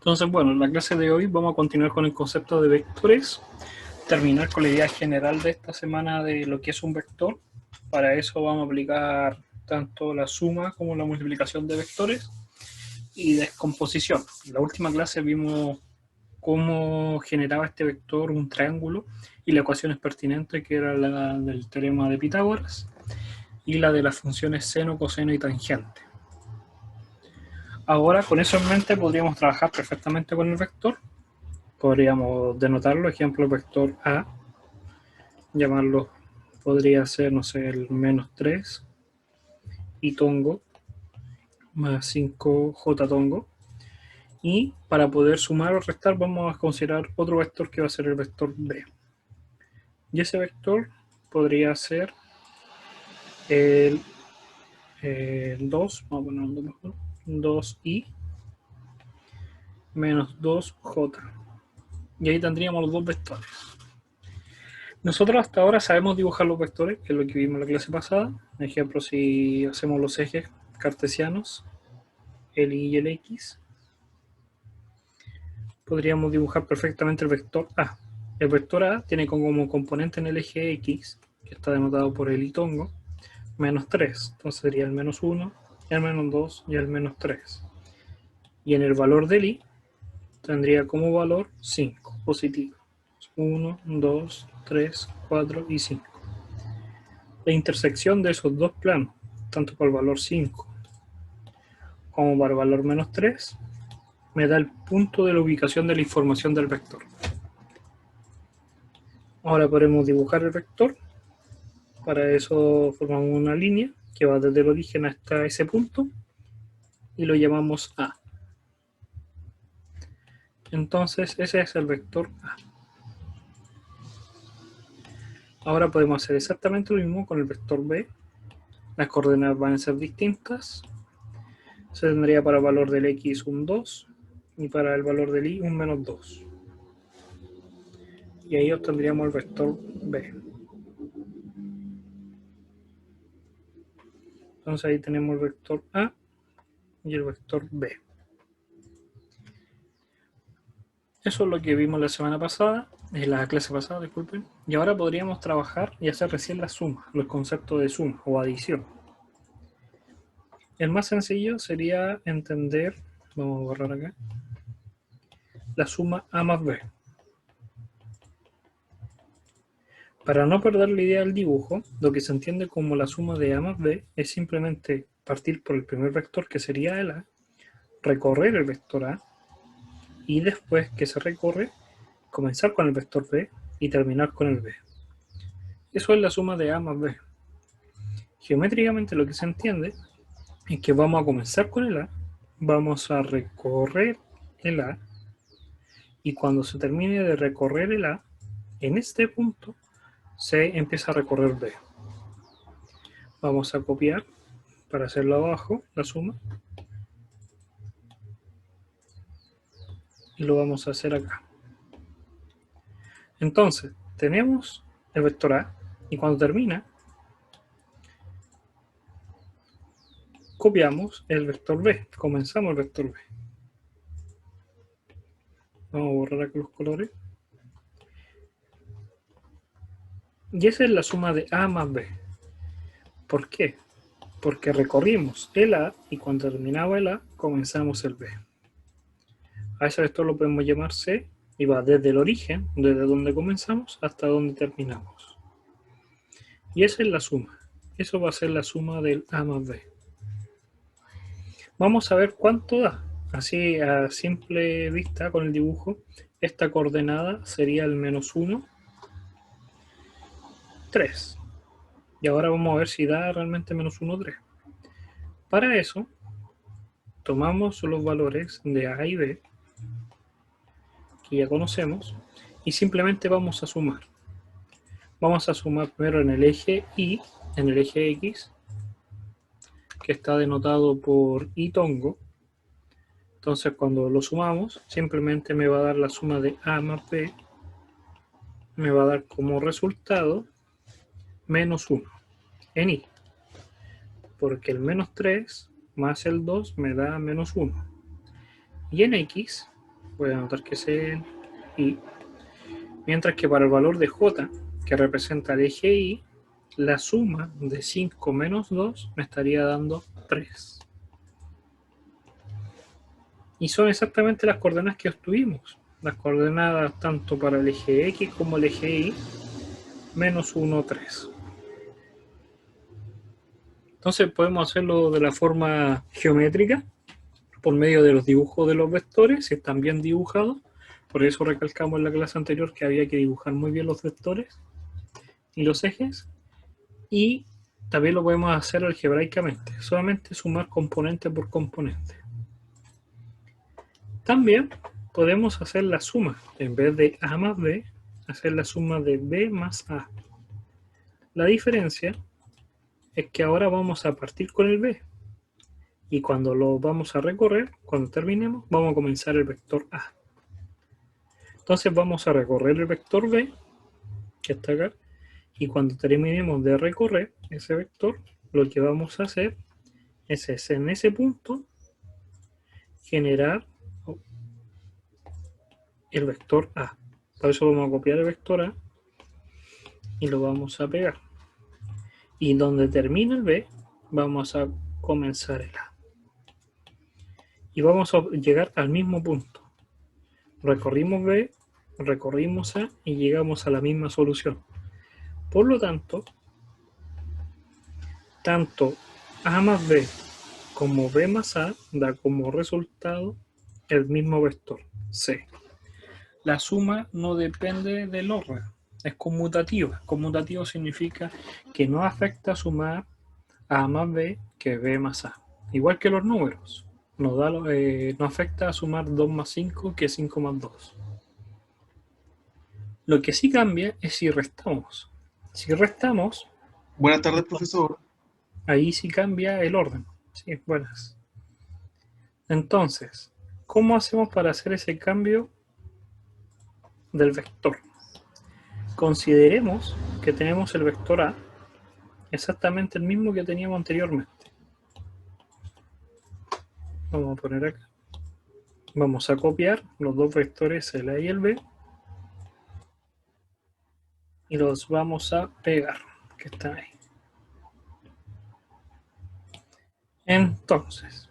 Entonces, bueno, en la clase de hoy vamos a continuar con el concepto de vectores, terminar con la idea general de esta semana de lo que es un vector. Para eso vamos a aplicar tanto la suma como la multiplicación de vectores y descomposición. En la última clase vimos cómo generaba este vector un triángulo y la ecuación es pertinente, que era la del teorema de Pitágoras y la de las funciones seno, coseno y tangente. Ahora, con eso en mente, podríamos trabajar perfectamente con el vector. Podríamos denotarlo, ejemplo, vector A, llamarlo, podría ser, no sé, el menos 3 y tongo más 5j tongo. Y para poder sumar o restar vamos a considerar otro vector que va a ser el vector B. Y ese vector podría ser el 2, vamos a ponerlo mejor, 2i menos 2j. Y ahí tendríamos los dos vectores. Nosotros hasta ahora sabemos dibujar los vectores, que es lo que vimos en la clase pasada. Por ejemplo, si hacemos los ejes cartesianos, el y el x, podríamos dibujar perfectamente el vector A. El vector A tiene como componente en el eje x, que está denotado por el y tongo, menos 3. Entonces sería el menos 1, el menos 2 y el menos 3. Y en el valor del y tendría como valor 5, positivo. 1, 2, 3, 4 y 5. La intersección de esos dos planos, tanto para el valor 5 como para el valor menos 3, me da el punto de la ubicación de la información del vector. Ahora podemos dibujar el vector. Para eso formamos una línea que va desde el origen hasta ese punto y lo llamamos A. Entonces ese es el vector A. Ahora podemos hacer exactamente lo mismo con el vector B. Las coordenadas van a ser distintas. Se tendría para el valor del x un 2 y para el valor del y un menos 2. Y ahí obtendríamos el vector B. Entonces ahí tenemos el vector A y el vector B. Eso es lo que vimos la semana pasada, en la clase pasada, disculpen. Y ahora podríamos trabajar y hacer recién la suma, los conceptos de suma o adición. El más sencillo sería entender, vamos a borrar acá, la suma A más B. Para no perder la idea del dibujo, lo que se entiende como la suma de A más B es simplemente partir por el primer vector, que sería el A, recorrer el vector A, y después que se recorre, comenzar con el vector B y terminar con el B. Eso es la suma de A más B. Geométricamente lo que se entiende es que vamos a comenzar con el A, vamos a recorrer el A, y cuando se termine de recorrer el A, en este punto se empieza a recorrer B. Vamos a copiar para hacerlo abajo, la suma, y lo vamos a hacer acá. Entonces, tenemos el vector A, y cuando termina, copiamos el vector B, comenzamos el vector B. Vamos a borrar aquí los colores. Y esa es la suma de A más B. ¿Por qué? Porque recorrimos el A y cuando terminaba el A, comenzamos el B. A ese vector lo podemos llamar C y va desde el origen, desde donde comenzamos, hasta donde terminamos. Y esa es la suma. Eso va a ser la suma del A más B. Vamos a ver cuánto da. Así, a simple vista, con el dibujo, esta coordenada sería el menos 1, 3. Y ahora vamos a ver si da realmente menos 1, 3. Para eso, tomamos los valores de A y B, que ya conocemos, y simplemente vamos a sumar. Vamos a sumar primero en el eje Y, en el eje X, que está denotado por y tongo. Entonces cuando lo sumamos, simplemente me va a dar la suma de A más B, me va a dar como resultado menos 1 en Y, porque el menos 3 más el 2 me da menos 1. Y en X voy a anotar que es el Y. Mientras que para el valor de J, que representa el eje Y, la suma de 5 menos 2 me estaría dando 3. Y son exactamente las coordenadas que obtuvimos. Las coordenadas tanto para el eje X como el eje Y, menos 1, 3. Entonces podemos hacerlo de la forma geométrica, por medio de los dibujos de los vectores, si están bien dibujados. Por eso recalcamos en la clase anterior que había que dibujar muy bien los vectores y los ejes. Y también lo podemos hacer algebraicamente, solamente sumar componente por componente. También podemos hacer la suma, en vez de A más B, hacer la suma de B más A. La diferencia es que ahora vamos a partir con el B, y cuando lo vamos a recorrer, cuando terminemos, vamos a comenzar el vector A. Entonces vamos a recorrer el vector B, que está acá, y cuando terminemos de recorrer ese vector, lo que vamos a hacer es en ese punto generar el vector A. Por eso vamos a copiar el vector A y lo vamos a pegar. Y donde termina el B, vamos a comenzar el A. Y vamos a llegar al mismo punto. Recorrimos B, recorrimos A y llegamos a la misma solución. Por lo tanto A más B como B más A da como resultado el mismo vector, C. La suma no depende del orden, es conmutativa. Conmutativo significa que no afecta sumar A más B que B más A. Igual que los números, no afecta a sumar 2 más 5 que 5 más 2. Lo que sí cambia es si restamos. Si restamos, Buenas tardes, profesor. ahí sí cambia el orden. Sí, buenas. Entonces, ¿cómo hacemos para hacer ese cambio del vector? Consideremos que tenemos el vector A, exactamente el mismo que teníamos anteriormente. Vamos a poner acá. Vamos a copiar los dos vectores, el A y el B, y los vamos a pegar, que están ahí. Entonces,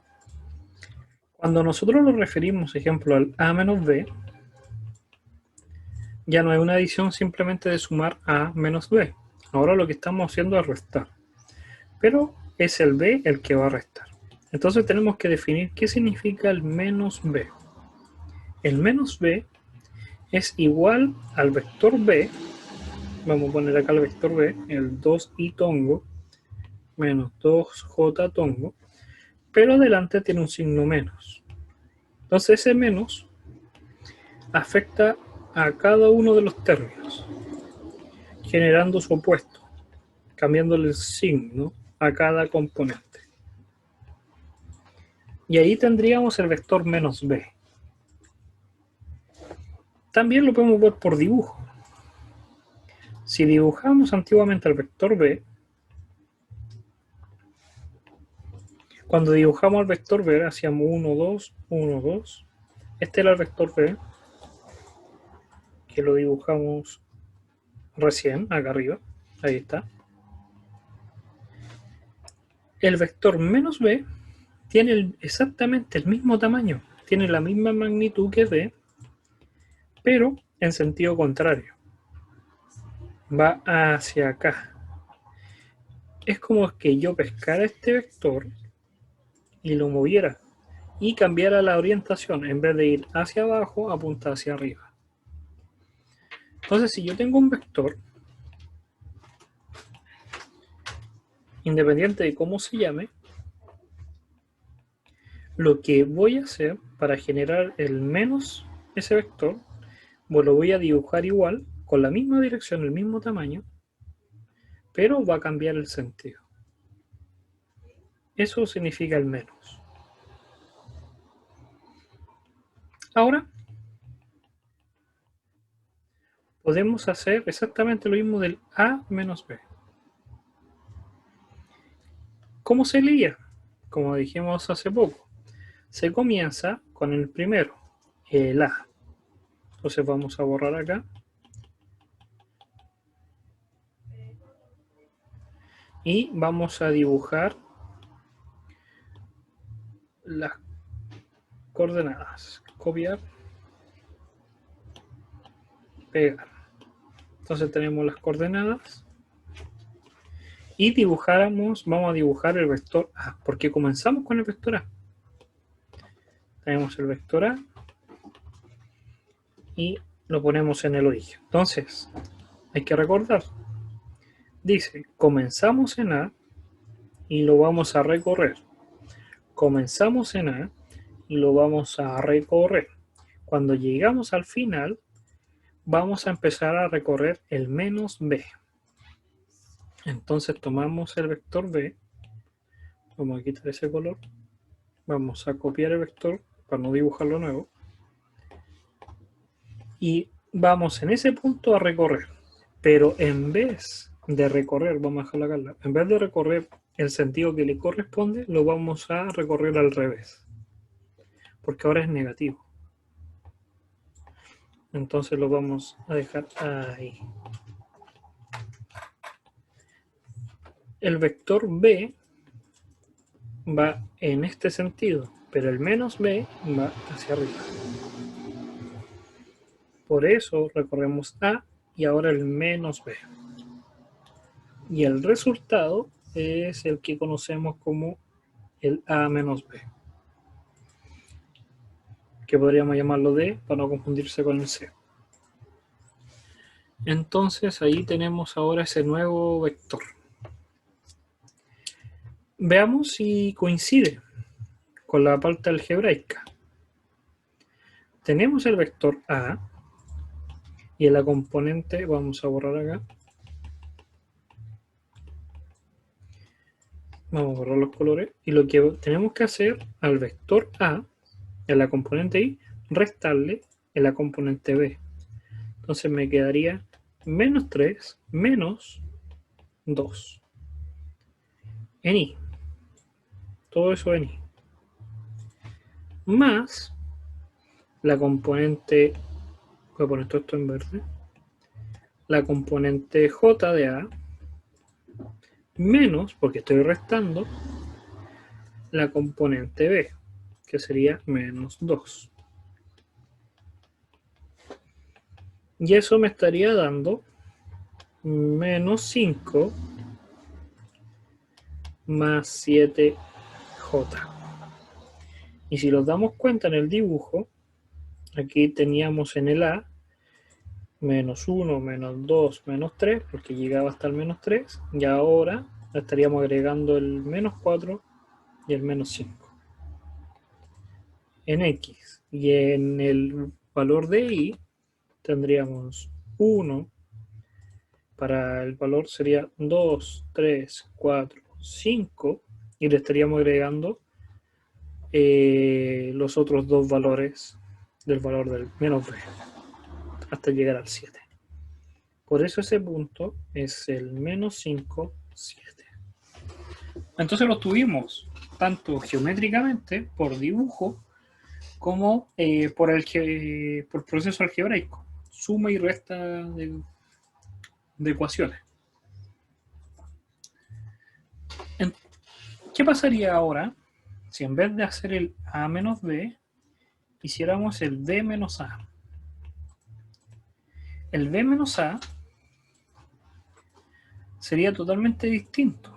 cuando nosotros nos referimos, ejemplo, al A menos B, ya no hay una adición simplemente de sumar A menos B. Ahora lo que estamos haciendo es restar. Pero es el B el que va a restar. Entonces tenemos que definir qué significa el menos B. El menos B es igual al vector B. Vamos a poner acá el vector B, el 2i tongo menos 2j tongo, pero adelante tiene un signo menos. Entonces ese menos afecta a cada uno de los términos, generando su opuesto, cambiándole el signo a cada componente. Y ahí tendríamos el vector menos b. También lo podemos ver por dibujo. Si dibujamos antiguamente el vector b, cuando dibujamos el vector b hacíamos 1, 2, 1, 2. Este era el vector b, que lo dibujamos recién, acá arriba. Ahí está. El vector menos b tiene exactamente el mismo tamaño, tiene la misma magnitud que b, pero en sentido contrario. Va hacia acá. Es como que yo pescara este vector y lo moviera y cambiara la orientación. En vez de ir hacia abajo, apunta hacia arriba. Entonces, si yo tengo un vector, independiente de cómo se llame, lo que voy a hacer para generar el menos ese vector, pues lo voy a dibujar igual, con la misma dirección, el mismo tamaño, pero va a cambiar el sentido. Eso significa el menos. Ahora, podemos hacer exactamente lo mismo del A menos B. ¿Cómo se leía? Como dijimos hace poco, se comienza con el primero el A. Entonces vamos a borrar acá. Y vamos a dibujar las coordenadas. Copiar. Pegar. Entonces tenemos las coordenadas. Y vamos a dibujar el vector A. Porque comenzamos con el vector A. Tenemos el vector A. Y lo ponemos en el origen. Entonces, hay que recordar. Dice, comenzamos en A y lo vamos a recorrer. Comenzamos en A y lo vamos a recorrer. Cuando llegamos al final, vamos a empezar a recorrer el menos B. Entonces tomamos el vector B. Vamos a quitar ese color. Vamos a copiar el vector para no dibujarlo nuevo. Y vamos en ese punto a recorrer. Pero en vez de recorrer, vamos a dejarlo acá, en vez de recorrer el sentido que le corresponde, lo vamos a recorrer al revés. Porque ahora es negativo. Entonces lo vamos a dejar ahí. El vector B va en este sentido, pero el menos B va hacia arriba. Por eso recorremos A y ahora el menos B. Y el resultado es el que conocemos como el A menos B, que podríamos llamarlo D para no confundirse con el C. Entonces ahí tenemos ahora ese nuevo vector. Veamos si coincide con la parte algebraica. Tenemos el vector A y en la componente, vamos a borrar acá. Vamos a borrar los colores. Y lo que tenemos que hacer al vector A, en la componente I, restarle en la componente B. Entonces me quedaría menos 3 menos 2 en I. Todo eso en I. Más la componente, voy a poner todo esto en verde, la componente J de A, menos, porque estoy restando, la componente B, que sería menos 2. Y eso me estaría dando menos 5 más 7J. Y si nos damos cuenta en el dibujo, aquí teníamos en el A menos 1, menos 2, menos 3, porque llegaba hasta el menos 3, y ahora estaríamos agregando el menos 4 y el menos 5 en X. Y en el valor de Y tendríamos 1, para el valor sería 2, 3, 4, 5, y le estaríamos agregando los otros dos valores del valor del menos B hasta llegar al 7. Por eso ese punto es el menos 5, 7. Entonces lo tuvimos tanto geométricamente, por dibujo, como por proceso algebraico, suma y resta de ecuaciones. ¿Qué pasaría ahora si en vez de hacer el A menos B, hiciéramos el B menos A? El B menos A sería totalmente distinto.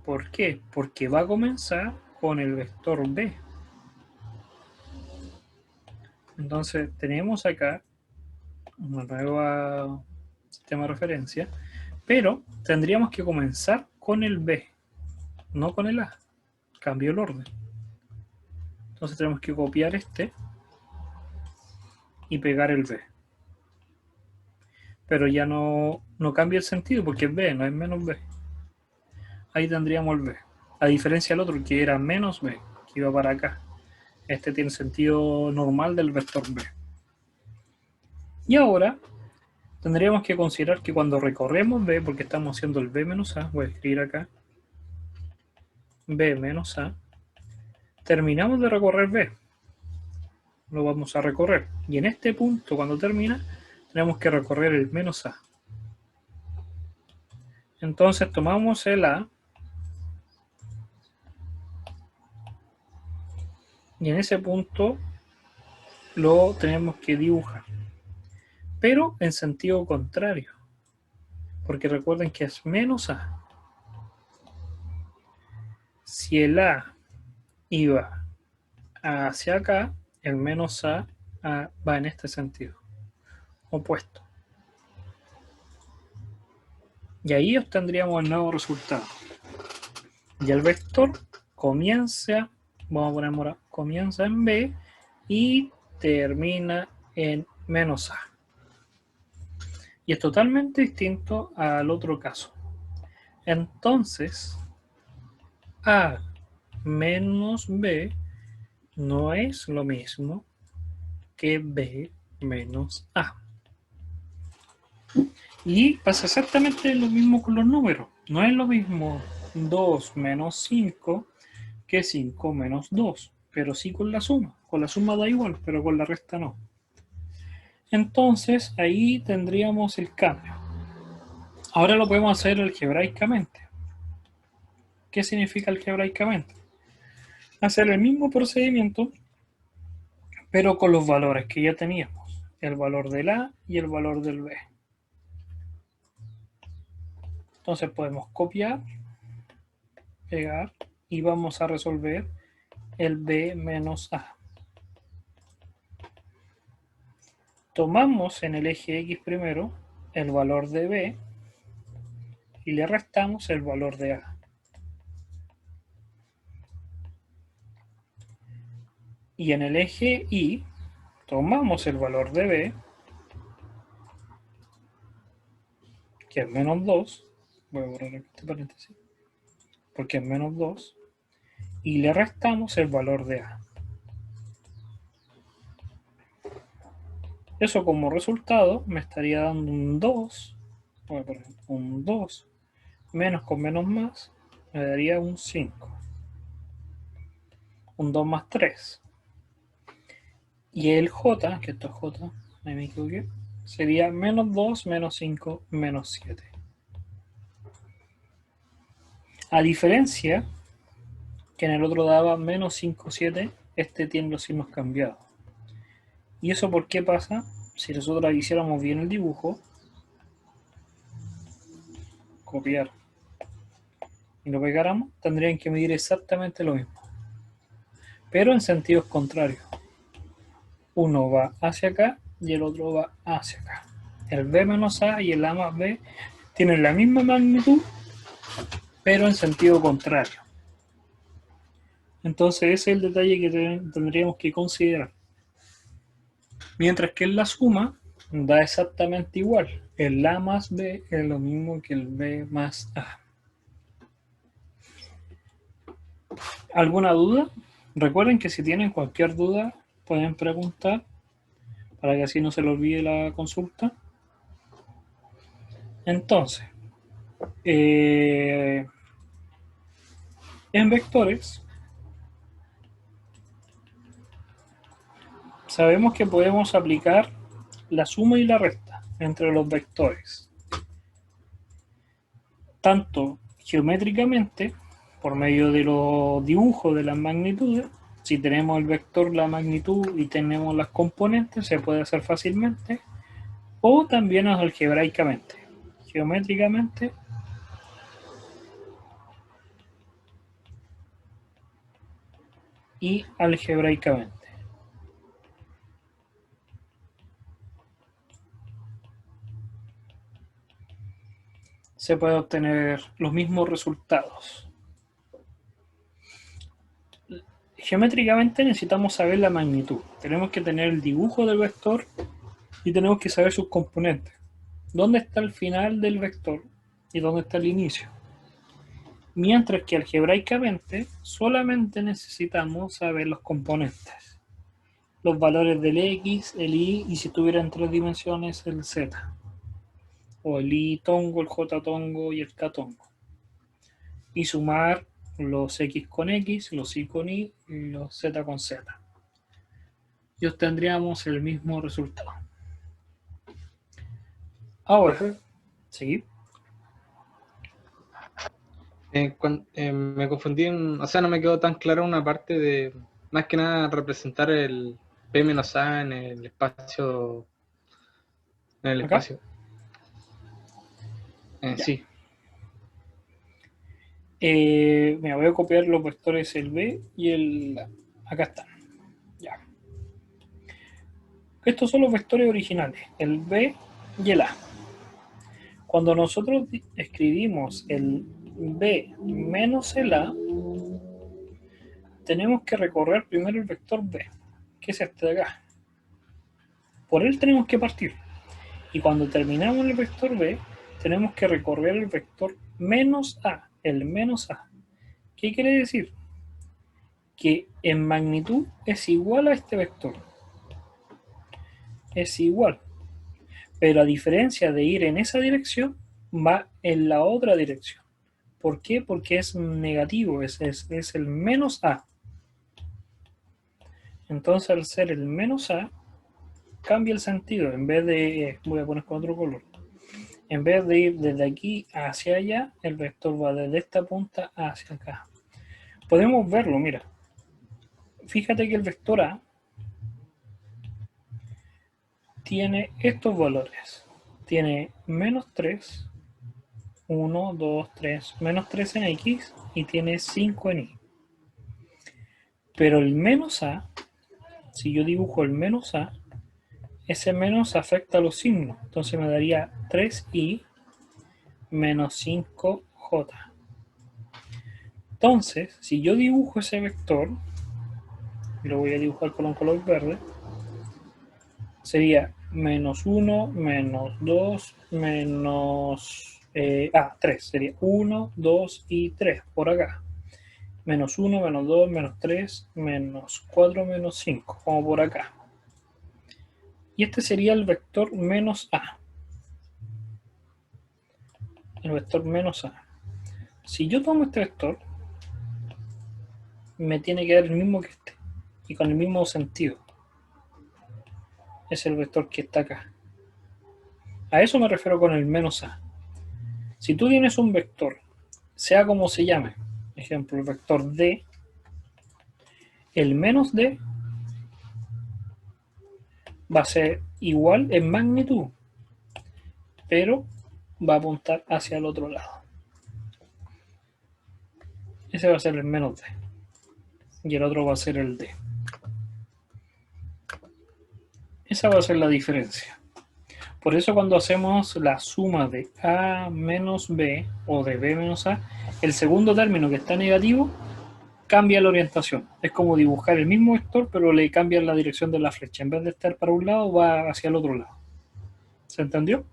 ¿Por qué? Porque va a comenzar con el vector B. Entonces tenemos acá una nueva sistema de referencia, pero tendríamos que comenzar con el B, no con el A. Cambio el orden. Entonces tenemos que copiar este y pegar el B. Pero ya no cambia el sentido porque es B, no es menos B. Ahí tendríamos el B. A diferencia del otro que era menos B, que iba para acá. Este tiene sentido normal del vector B. Y ahora tendríamos que considerar que cuando recorremos B, porque estamos haciendo el B menos A, voy a escribir acá, B menos A, terminamos de recorrer B. lo vamos a recorrer. Y en este punto, cuando termina, tenemos que recorrer el menos a. Entonces tomamos el a y en ese punto lo tenemos que dibujar, pero en sentido contrario, porque recuerden que es menos a. Si el a iba hacia acá, el menos a va en este sentido, opuesto. Y ahí obtendríamos el nuevo resultado. Y el vector comienza, vamos a poner morado, comienza en B y termina en menos A. Y es totalmente distinto al otro caso. Entonces, A menos B no es lo mismo que B menos A. Y pasa exactamente lo mismo con los números. No es lo mismo 2 menos 5 que 5 menos 2, pero sí con la suma. Con la suma da igual, pero con la resta no. Entonces ahí tendríamos el cambio. Ahora lo podemos hacer algebraicamente. ¿Qué significa algebraicamente? Hacer el mismo procedimiento, pero con los valores que ya teníamos. El valor del A y el valor del B. Entonces podemos copiar, pegar y vamos a resolver el B menos A. Tomamos en el eje X primero el valor de B y le restamos el valor de A. Y en el eje Y tomamos el valor de B, que es menos 2, voy a borrar este paréntesis, porque es menos 2, y le restamos el valor de A. Eso como resultado me estaría dando un 2, voy a poner un 2, menos con menos más, me daría un 5. Un 2 más 3. Y el J, que esto es J, ahí me equivoqué, sería menos 2, menos 5, menos 7. A diferencia que en el otro daba menos 5, 7, este tiene los signos cambiados. ¿Y eso por qué pasa? Si nosotros hiciéramos bien el dibujo, copiar y lo pegáramos, tendrían que medir exactamente lo mismo, pero en sentidos contrarios. Uno va hacia acá y el otro va hacia acá. El B menos A y el A más B tienen la misma magnitud, pero en sentido contrario. Entonces ese es el detalle que tendríamos que considerar. Mientras que en la suma da exactamente igual. El A más B es lo mismo que el B más A. ¿Alguna duda? Recuerden que si tienen cualquier duda pueden preguntar para que así no se les olvide la consulta. Entonces, en vectores sabemos que podemos aplicar la suma y la resta entre los vectores, tanto geométricamente por medio de los dibujos de las magnitudes. Si tenemos el vector, la magnitud y tenemos las componentes, se puede hacer fácilmente, o también algebraicamente, geométricamente y algebraicamente. Se puede obtener los mismos resultados. Geométricamente necesitamos saber la magnitud. Tenemos que tener el dibujo del vector y tenemos que saber sus componentes. ¿Dónde está el final del vector y dónde está el inicio? Mientras que algebraicamente solamente necesitamos saber los componentes. Los valores del X, el Y y si tuviera en 3 dimensiones el Z. O el Y tongo, el J tongo y el K tongo. Y sumar los X con X, los Y con Y y los Z con Z. y obtendríamos el mismo resultado. Ahora, ¿sí? Me confundí, o sea, no me quedó tan clara una parte de, más que nada, representar el P menos A en el espacio. En el ¿Acá? espacio. Ya. Sí. Me voy a copiar los vectores el B y el A. Acá están. Ya. Estos son los vectores originales, el B y el A. Cuando nosotros escribimos el B menos el A, tenemos que recorrer primero el vector B, que es este de acá. Por él tenemos que partir. Y cuando terminamos el vector B, tenemos que recorrer el vector menos A, el menos A. ¿Qué quiere decir? Que en magnitud es igual a este vector. Es igual. Pero a diferencia de ir en esa dirección, va en la otra dirección. ¿Por qué? Porque es negativo, es el menos A. Entonces al ser el menos A, cambia el sentido. En vez de, voy a poner con otro color. En vez de ir desde aquí hacia allá, el vector va desde esta punta hacia acá. Podemos verlo, mira. Fíjate que el vector A tiene estos valores. Tiene menos 3, 1, 2, 3, menos 3 en X y tiene 5 en Y. Pero el menos A, si yo dibujo el menos A, ese menos afecta a los signos. Entonces me daría 3i menos 5j. Entonces, si yo dibujo ese vector, y lo voy a dibujar con un color verde, sería menos 1, menos 2, menos... 3. Sería 1, 2 y 3 por acá. Menos 1, menos 2, menos 3, menos 4, menos 5, como por acá. Y este sería el vector menos A. El vector menos A. Si yo tomo este vector, me tiene que dar el mismo que este. Y con el mismo sentido. Es el vector que está acá. A eso me refiero con el menos A. Si tú tienes un vector, sea como se llame, ejemplo, el vector D, el menos D va a ser igual en magnitud, pero va a apuntar hacia el otro lado. Ese va a ser el menos D. Y el otro va a ser el D. Esa va a ser la diferencia. Por eso cuando hacemos la suma de A menos B o de B menos A, el segundo término que está negativo cambia la orientación. Es como dibujar el mismo vector, pero le cambian la dirección de la flecha. En vez de estar para un lado, va hacia el otro lado. ¿Se entendió?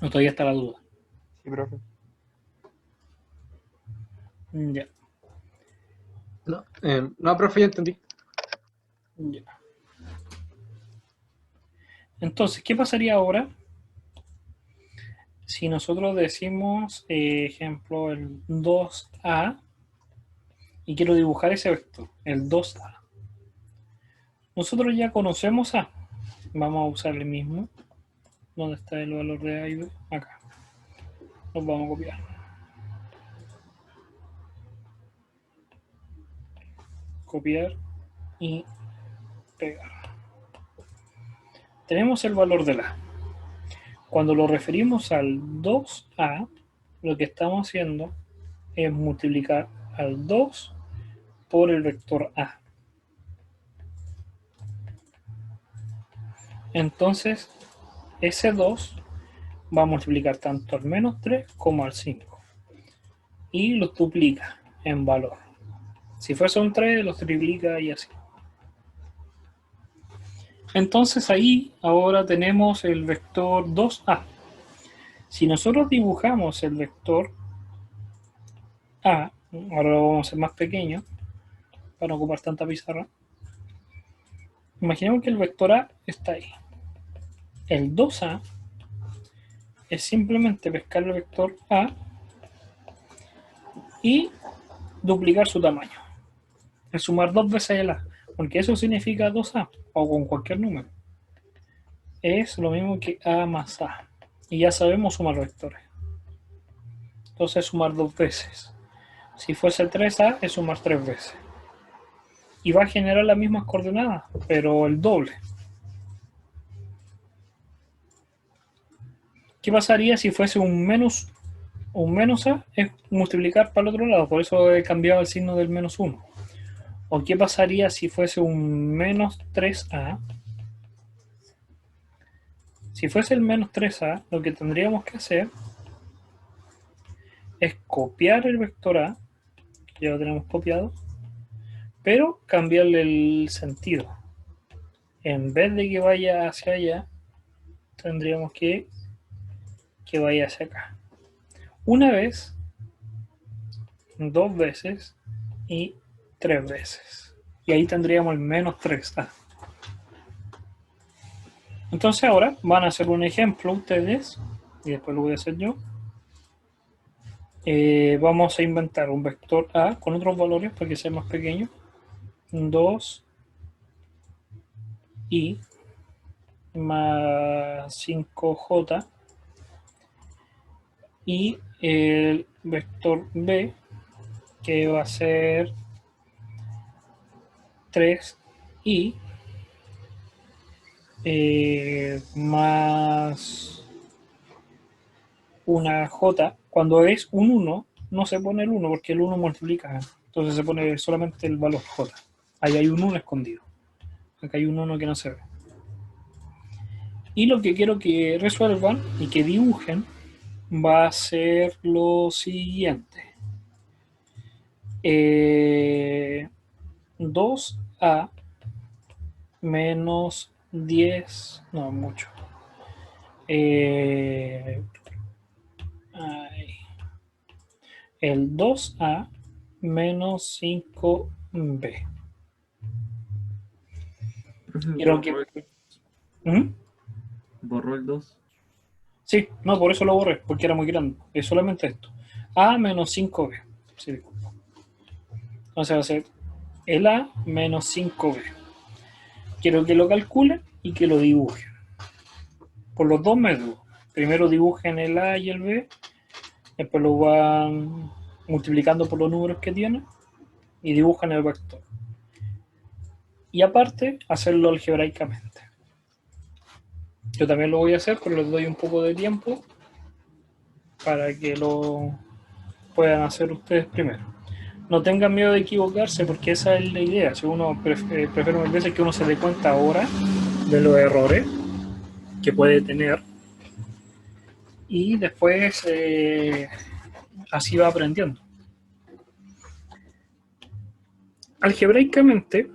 ¿O todavía está la duda? Sí, profe. Ya. No, profe, ya entendí. Ya. Entonces, ¿qué pasaría ahora si nosotros decimos, ejemplo, el 2A y quiero dibujar ese vector, el 2A? Nosotros ya conocemos A. Vamos a usar el mismo. ¿Dónde está el valor de A y B? Acá. Los vamos a copiar. Copiar y pegar. Tenemos el valor del A. Cuando lo referimos al 2A, lo que estamos haciendo es multiplicar al 2 por el vector A. Entonces, ese 2 va a multiplicar tanto al menos 3 como al 5. Y los duplica en valor. Si fuese un 3, los triplica y así. Entonces ahí ahora tenemos el vector 2A. Si nosotros dibujamos el vector A, ahora lo vamos a hacer más pequeño para no ocupar tanta pizarra. Imaginemos que el vector A está ahí. El 2A es simplemente pescar el vector A y duplicar su tamaño. Es sumar dos veces el A. porque eso significa 2A, o con cualquier número. Es lo mismo que A más A. Y ya sabemos sumar vectores. Entonces sumar 2 veces. Si fuese 3A, es sumar 3 veces. Y va a generar las mismas coordenadas, pero el doble. ¿Qué pasaría si fuese un menos A? Es multiplicar para el otro lado, por eso he cambiado el signo del menos 1. ¿O qué pasaría si fuese un menos 3A? Si fuese el menos 3A, lo que tendríamos que hacer es copiar el vector A, que ya lo tenemos copiado, pero cambiarle el sentido. En vez de que vaya hacia allá, tendríamos que vaya hacia acá. Una vez, 2 veces y 3 veces. Y ahí tendríamos el menos 3A. Entonces ahora van a hacer un ejemplo ustedes, y después lo voy a hacer yo. Vamos a inventar un vector A con otros valores para que sea más pequeño. 2i más 5j y el vector B, que va a ser 3i más una j. Cuando es un 1 no se pone el 1 porque el 1 multiplica, entonces se pone solamente el valor j. Ahí hay un 1 escondido, acá hay un 1 que no se ve. Y lo que quiero que resuelvan y que dibujen va a ser lo siguiente. 2a menos 10, no, mucho. El 2a menos 5b. Quiero que... ¿Mm? Borró el 2. Sí, no, por eso lo borré, porque era muy grande. Es solamente esto. A menos 5b. Sí, disculpa. Entonces va a ser el A menos 5b. Quiero que lo calculen y que lo dibujen. Por los dos métodos. Primero dibujen el A y el B. Después lo van multiplicando por los números que tienen. Y dibujan el vector. Y aparte, hacerlo algebraicamente. Yo también lo voy a hacer, pero les doy un poco de tiempo para que lo puedan hacer ustedes primero. No tengan miedo de equivocarse, porque esa es la idea. Si uno prefiere mil veces que uno se dé cuenta ahora de los errores que puede tener y después así va aprendiendo. Algebraicamente,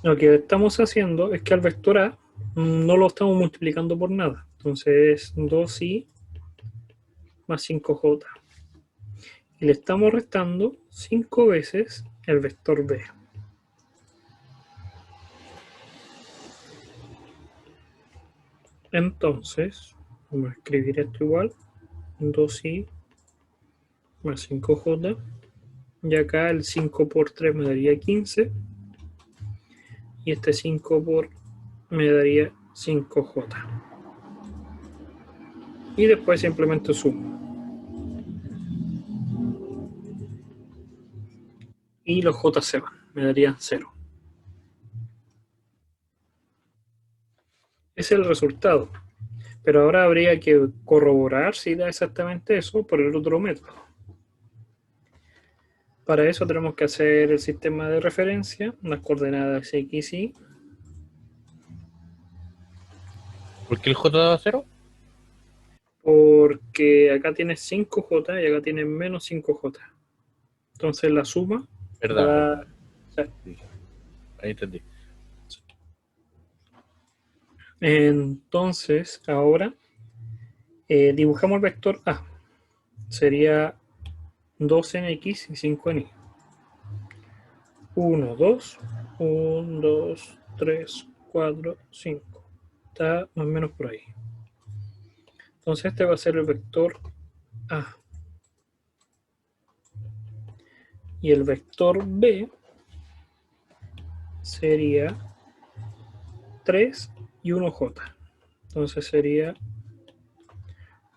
lo que estamos haciendo es que al vector A no lo estamos multiplicando por nada. Entonces es 2i más 5j. Y le estamos restando 5 veces el vector B. Entonces, vamos a escribir esto igual. 2i más 5j. Y acá el 5 por 3 me daría 15. Y este 5 por me daría 5j. Y después simplemente sumo. Y los j se van. Me daría 0. Ese es el resultado. Pero ahora habría que corroborar si da exactamente eso por el otro método. Para eso tenemos que hacer el sistema de referencia, las coordenadas x, y. ¿Por qué el J da 0? Porque acá tienes 5j y acá tienes menos 5j. Entonces la suma Verdad. da... Ahí entendí. Entonces ahora dibujamos el vector A. Sería 2 en x y 5 en y. 1, 2, 1, 2, 3, 4, 5. Está más o menos por ahí. Entonces este va a ser el vector A. Y el vector B sería 3 y 1J. Entonces sería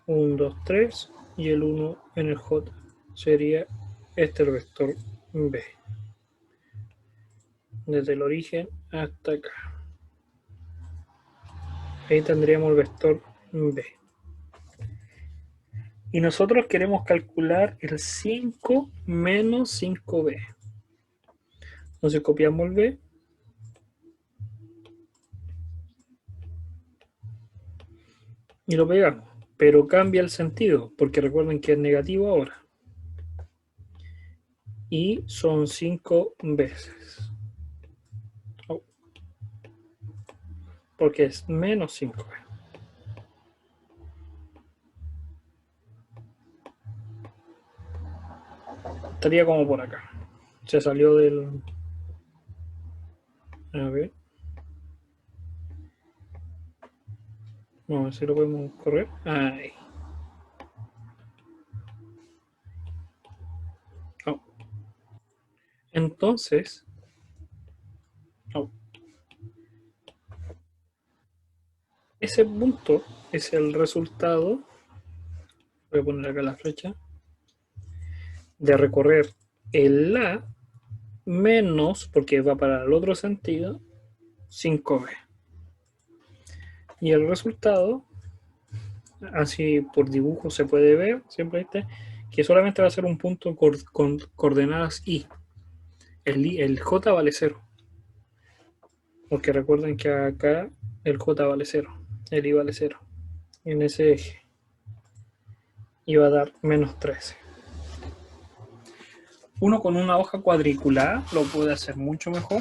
1, 2, 3 y el 1 en el J. Sería este el vector B. Desde el origen hasta acá. Ahí tendríamos el vector B. Y nosotros queremos calcular el 5 menos 5B. Entonces copiamos el B. Y lo pegamos. Pero cambia el sentido, porque recuerden que es negativo ahora. Y son 5 veces. Oh. Porque es menos 5B. Estaría como por acá. Se salió del... A ver. Vamos a ver si lo podemos correr. Ahí. Oh. Entonces... Oh. Ese punto es el resultado. Voy a poner acá la flecha. De recorrer el A menos, porque va para el otro sentido, 5B. Y el resultado, así por dibujo se puede ver, simplemente, que solamente va a ser un punto con coordenadas I. El J vale 0. Porque recuerden que acá el J vale 0, el I vale 0. En ese eje iba a dar menos 13. Uno con una hoja cuadriculada lo puede hacer mucho mejor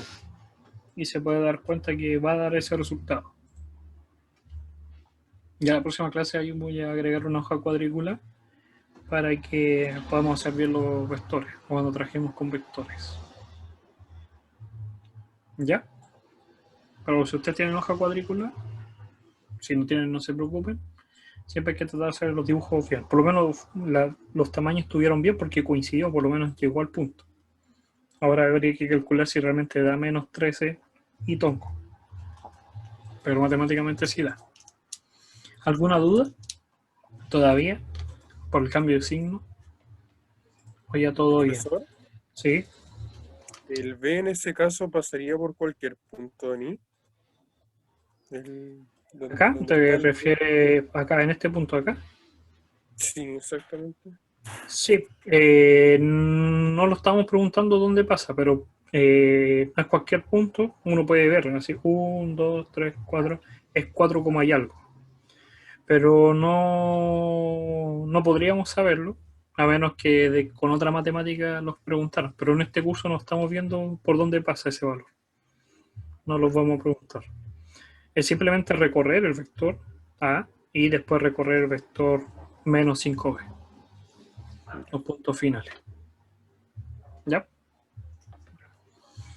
y se puede dar cuenta que va a dar ese resultado. Ya en la próxima clase ahí voy a agregar una hoja cuadrícula para que podamos hacer bien los vectores o cuando trabajemos con vectores. ¿Ya? Pero si ustedes tienen hoja cuadrícula, si no tienen no se preocupen, siempre hay que tratar de hacer los dibujos bien. Por lo menos los tamaños estuvieron bien porque coincidió, por lo menos llegó al punto. Ahora habría que calcular si realmente da menos 13 y tonco. Pero matemáticamente sí da. ¿Alguna duda? ¿Todavía? ¿Por el cambio de signo? ¿O ya todo bien? Profesor, ¿Sí? el B en ese caso pasaría por cualquier punto en I. ¿Acá? ¿Dónde ¿Te está el B? refieres acá, en este punto acá? Sí, exactamente. Sí. No lo estamos preguntando dónde pasa, pero es cualquier punto. Uno puede ver, así, 1, 2, 3, 4. Es 4, y algo. Pero no podríamos saberlo a menos que con otra matemática nos preguntaran. Pero en este curso no estamos viendo por dónde pasa ese valor. No los vamos a preguntar. Es simplemente recorrer el vector A y después recorrer el vector menos 5B. Los puntos finales. ¿Ya?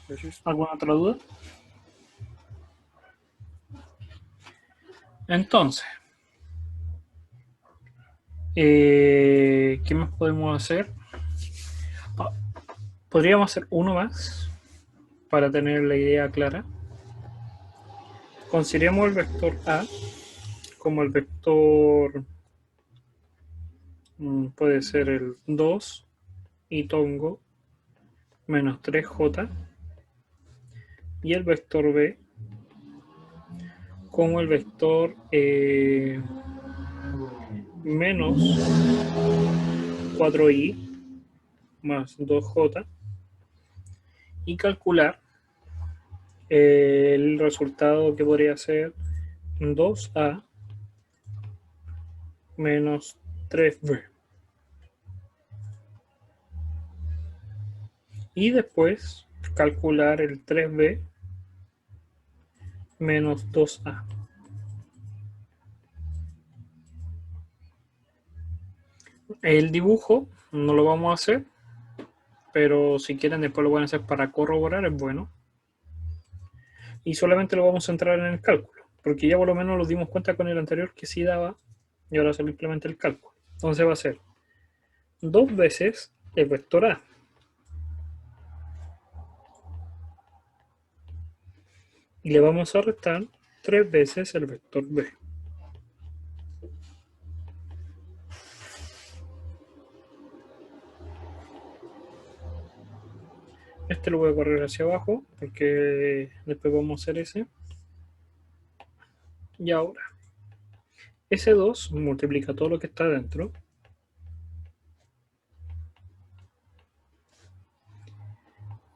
Gracias. ¿Alguna otra duda? Entonces, ¿qué más podemos hacer? Podríamos hacer uno más para tener la idea clara. Consideremos el vector A como el vector, puede ser el 2 y tongo menos 3J, y el vector B como el vector menos 4i más 2j, y calcular el resultado que podría ser 2a menos 3b. Y después calcular el 3b menos 2a. El dibujo no lo vamos a hacer, pero si quieren después lo van a hacer para corroborar, es bueno. Y solamente lo vamos a centrar en el cálculo, porque ya por lo menos nos dimos cuenta con el anterior que sí daba, y ahora solo implementa el cálculo. Entonces va a ser 2 veces el vector A y le vamos a restar 3 veces el vector b. Este lo voy a correr hacia abajo porque después vamos a hacer ese. Y ahora, ese 2 multiplica todo lo que está dentro.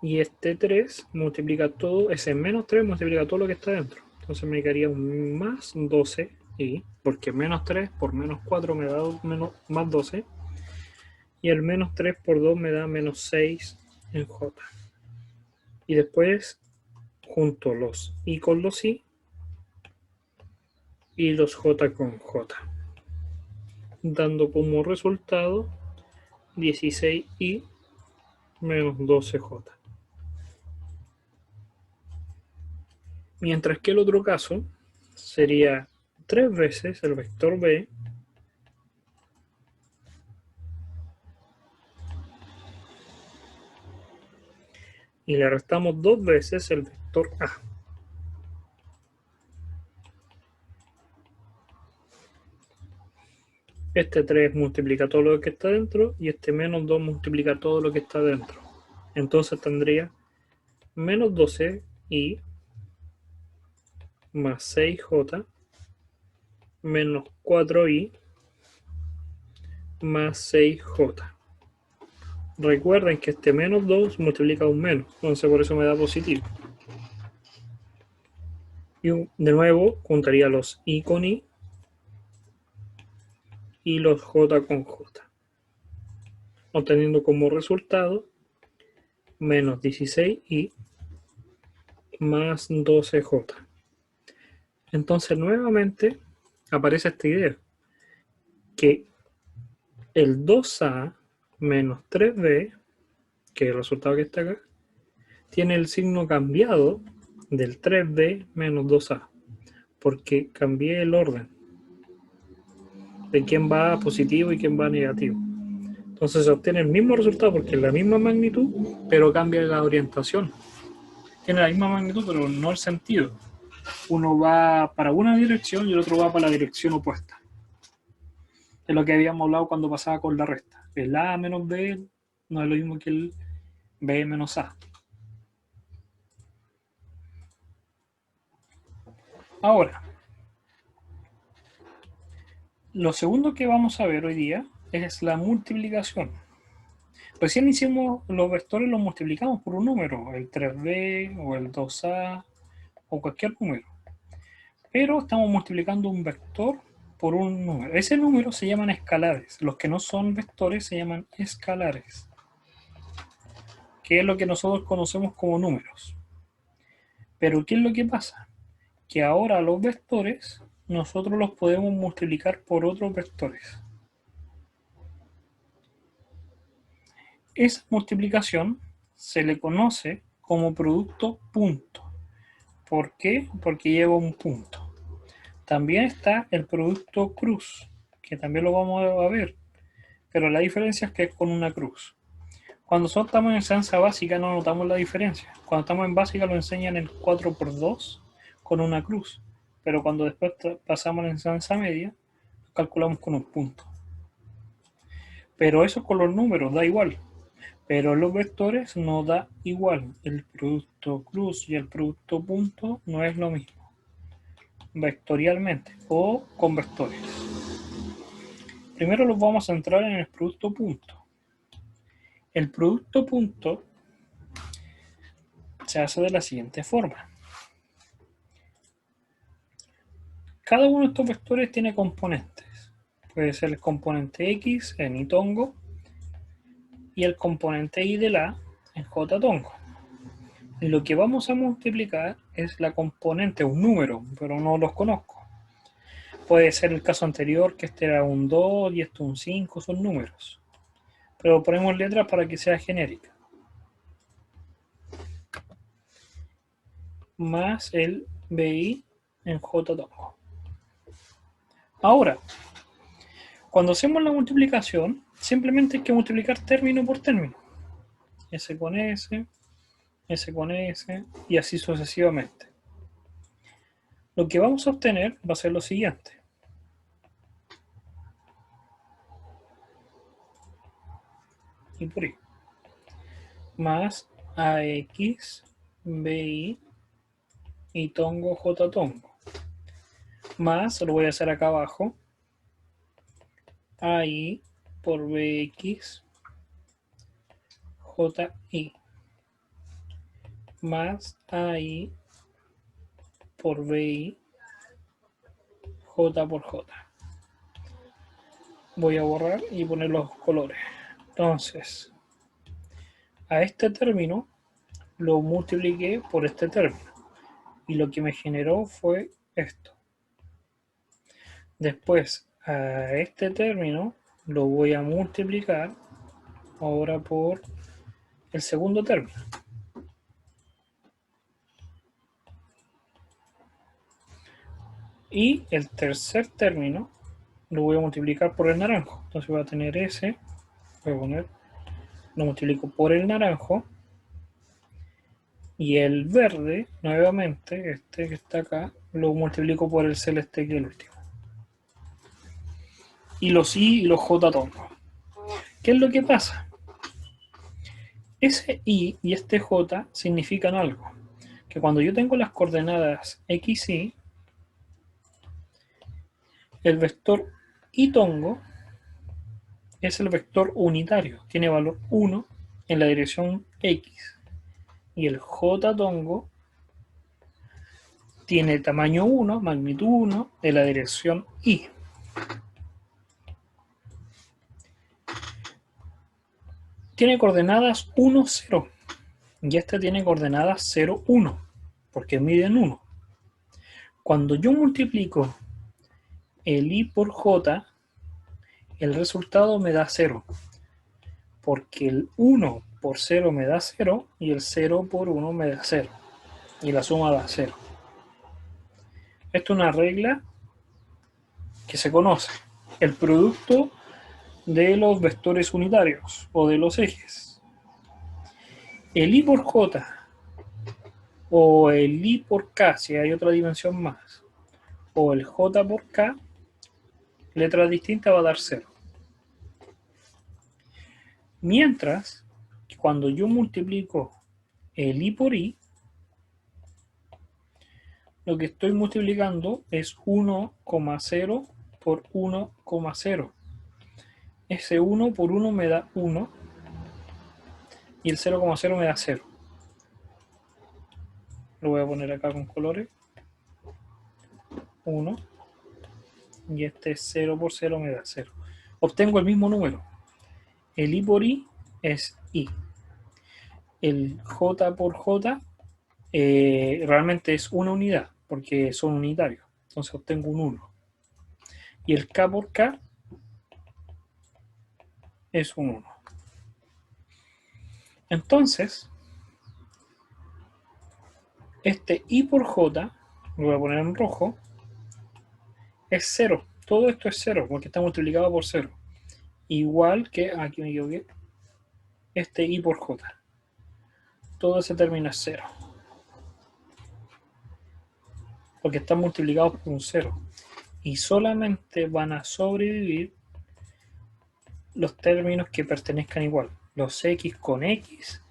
Y este 3 multiplica todo, ese menos 3 multiplica todo lo que está dentro. Entonces me quedaría un más 12 y, porque menos 3 por menos 4 me da más 12. Y el menos 3 por 2 me da menos 6 en J. Y después junto los I con los I y los J con J, dando como resultado 16I menos 12J. Mientras que el otro caso sería 3 veces el vector B y le restamos 2 veces el vector A. Este 3 multiplica todo lo que está dentro y este menos 2 multiplica todo lo que está dentro. Entonces tendría menos 12i más 6j menos 4i más 6j. Recuerden que este menos 2 multiplica un menos, entonces por eso me da positivo. Y de nuevo juntaría los i con i y los j con j, obteniendo como resultado menos 16i más 12j. Entonces nuevamente aparece esta idea, que el 2a menos 3b, que es el resultado que está acá, tiene el signo cambiado del 3b menos 2a, porque cambié el orden de quién va positivo y quién va negativo. Entonces se obtiene el mismo resultado porque es la misma magnitud, pero cambia la orientación. Tiene la misma magnitud, pero no el sentido. Uno va para una dirección y el otro va para la dirección opuesta. Es lo que habíamos hablado cuando pasaba con la resta. El A menos B no es lo mismo que el B menos A. Ahora, lo segundo que vamos a ver hoy día es la multiplicación. Recién hicimos los vectores, los multiplicamos por un número, el 3b o el 2a o cualquier número. Pero estamos multiplicando un vector por un número. Ese número se llaman escalares. Los que no son vectores se llaman escalares, que es lo que nosotros conocemos como números. Pero ¿qué es lo que pasa? Que ahora los vectores nosotros los podemos multiplicar por otros vectores. Esa multiplicación se le conoce como producto punto. ¿Por qué? Porque lleva un punto. También está el producto cruz, que también lo vamos a ver, pero la diferencia es que es con una cruz. Cuando estamos en enseñanza básica no notamos la diferencia. Cuando estamos en básica lo enseñan en 4×2 con una cruz, pero cuando después pasamos a la enseñanza media, calculamos con un punto. Pero eso con los números da igual. Pero los vectores no da igual. El producto cruz y el producto punto no es lo mismo vectorialmente o con vectores. Primero los vamos a centrar en el producto punto. El producto punto se hace de la siguiente forma. Cada uno de estos vectores tiene componentes. Puede ser el componente X en I tongo y el componente Y de la en J tongo. Y lo que vamos a multiplicar es la componente, un número, pero no los conozco. Puede ser el caso anterior, que este era un 2 y este un 5, son números. Pero ponemos letras para que sea genérica. Más el BI en J tongo. Ahora, cuando hacemos la multiplicación, simplemente hay que multiplicar término por término. S con S, S con S, y así sucesivamente. lo que vamos a obtener va a ser lo siguiente. Y por I. Más AX, BI y tongo, J tongo. Más, lo voy a hacer acá abajo, AI por BX, JI. Más AI por BI, J por J. Voy a borrar y poner los colores. Entonces, a este término lo multipliqué por este término. Y lo que me generó fue esto. Después, a este término lo voy a multiplicar ahora por el segundo término. Y el tercer término lo voy a multiplicar por el naranjo. Entonces voy a tener ese, voy a poner, lo multiplico por el naranjo. Y el verde, nuevamente, este que está acá, lo multiplico por el celeste, que es el último. Y los I y los J tongo. ¿Qué es lo que pasa? Ese I y este J significan algo. Que cuando yo tengo las coordenadas X, Y, el vector I tongo es el vector unitario. Tiene valor 1 en la dirección X. Y el J tongo tiene tamaño 1, magnitud 1, de la dirección Y. Tiene coordenadas 1, 0. Y este tiene coordenadas 0, 1, porque miden 1. Cuando yo multiplico el I por J, el resultado me da 0. Porque el 1 por 0 me da 0 y el 0 por 1 me da 0. Y la suma da 0. Esto es una regla que se conoce. El producto de los vectores unitarios o de los ejes. El I por J o el I por K, si hay otra dimensión más, o el J por K, letra distinta, va a dar 0. Mientras que cuando yo multiplico el I por I, lo que estoy multiplicando es 1,0 por 1,0. Ese 1 por 1 me da 1 y el 0,0 me da 0. Lo voy a poner acá con colores. 1 y este 0 por 0 me da 0. Obtengo el mismo número. El I por I es I. El J por J realmente es una unidad, porque son unitarios. Entonces obtengo un 1. Y el K por K es un 1. Entonces, este I por J, lo voy a poner en rojo, es 0. Todo esto es 0, porque está multiplicado por 0. Igual que, aquí me equivoqué, este I por J. Todo ese término es 0. Porque están multiplicados por un 0. Y solamente van a sobrevivir los términos que pertenezcan igual. Los X con X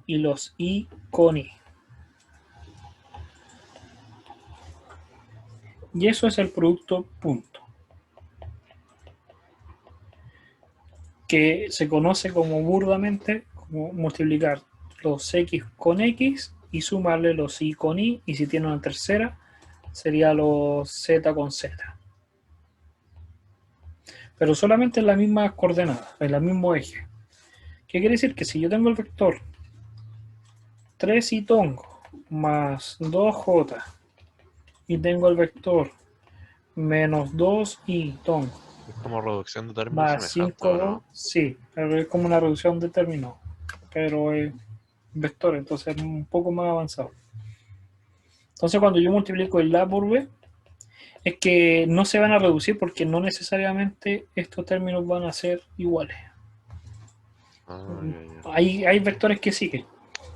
y los Y con Y. Y eso es el producto punto, que se conoce como burdamente como multiplicar los X con X y sumarle los Y con Y, y si tiene una tercera sería los Z con Z. Pero solamente en la misma coordenada, en el mismo eje. ¿Qué quiere decir? Que si yo tengo el vector 3Y tongo más 2J y tengo el vector menos 2Y tongo Es como reducción de términos más semejantes, 5, ¿no? sí, es como una reducción de términos, pero es vector, entonces es un poco más avanzado. Entonces cuando yo multiplico el A por B, es que no se van a reducir porque no necesariamente estos términos van a ser iguales. Ah, ya. Hay vectores que siguen.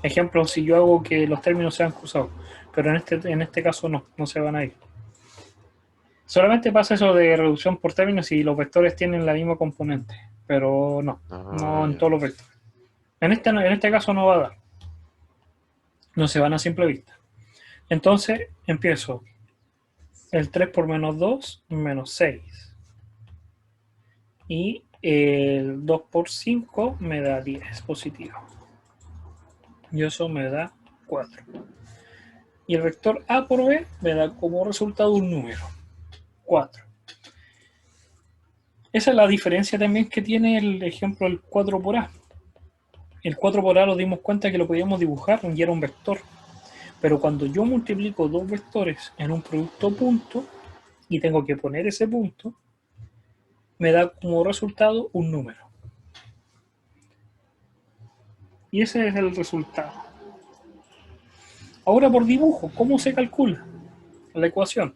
Ejemplo, si yo hago que los términos sean cruzados, pero en este caso no se van a ir. Solamente pasa eso de reducción por términos si los vectores tienen la misma componente, pero no en ya. todos los vectores. En este caso no va a dar. No se van a simple vista. Entonces empiezo el 3 por menos 2, menos 6. Y el 2 por 5 me da 10 positivo. Y eso me da 4. Y el vector A por B me da como resultado un número, 4. Esa es la diferencia también que tiene el ejemplo del 4 por A. El 4 por A lo dimos cuenta que lo podíamos dibujar y era un vector. Pero cuando yo multiplico dos vectores en un producto punto y tengo que poner ese punto, me da como resultado un número. Y ese es el resultado. Ahora por dibujo, ¿cómo se calcula la ecuación?